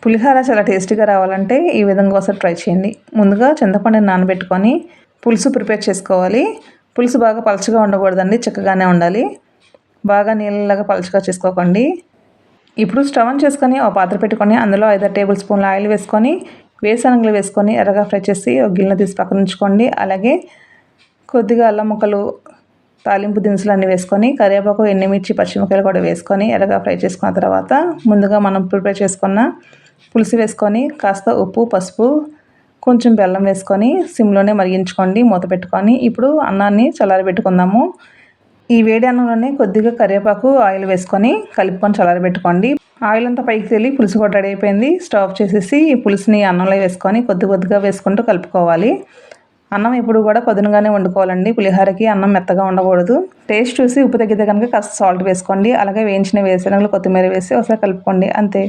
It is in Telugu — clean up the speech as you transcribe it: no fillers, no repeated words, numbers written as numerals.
పులిహోర చాలా టేస్టీగా రావాలంటే ఈ విధంగా ఒకసారి ట్రై చేయండి. ముందుగా చింతపండుని నానబెట్టుకొని పులుసు ప్రిపేర్ చేసుకోవాలి. పులుసు బాగా పలచగా ఉండకూడదండి, చిక్కగానే ఉండాలి. బాగా నీళ్ళలాగా పలచగా చేసుకోకండి. ఇప్పుడు స్టవ్ ఆన్ చేసుకొని ఒక పాత్ర పెట్టుకొని అందులో 5 టేబుల్ స్పూన్ల ఆయిల్ వేసుకొని వేరుశనగలు వేసుకొని ఎర్రగా ఫ్రై చేసి ఒక గిన్నెలో తీసి పక్కన ఉంచుకోండి. అలాగే కొద్దిగా అల్లం ముక్కలు, తాలింపు దినుసులు అన్నీ వేసుకొని కరివేపాకు, ఎండుమిర్చి, పచ్చిమిరపకాయలు కూడా వేసుకొని ఎర్రగా ఫ్రై చేసుకున్న తర్వాత ముందుగా మనం ప్రిపేర్ చేసుకున్న పులుసు వేసుకొని కాస్త ఉప్పు, పసుపు, కొంచెం బెల్లం వేసుకొని సిమ్లోనే మరిగించుకోండి మూత పెట్టుకొని. ఇప్పుడు అన్నాన్ని చల్లారబెట్టుకుందాము. ఈ వేడి అన్నంలోనే కొద్దిగా కరివేపాకు, ఆయిల్ వేసుకొని కలుపుకొని చల్లారబెట్టుకోండి. ఆయిల్ అంతా పైకి తేలి పులుసు కూడా రెడీ అయిపోయింది. స్టవ్ ఆఫ్ చేసేసి ఈ పులుసుని అన్నంలో వేసుకొని కొద్దిగా వేసుకుంటూ కలుపుకోవాలి. అన్నం ఎప్పుడు కూడా పదునుగానే వండుకోవాలండి. పులిహోరకి అన్నం మెత్తగా ఉండకూడదు. టేస్ట్ చూసి ఉప్పు తగ్గితే కనుక కాస్త సాల్ట్ వేసుకోండి. అలాగే వేయించిన వేరుశనగలు, కొత్తిమీర వేసి ఒకసారి కలుపుకోండి. అంతే.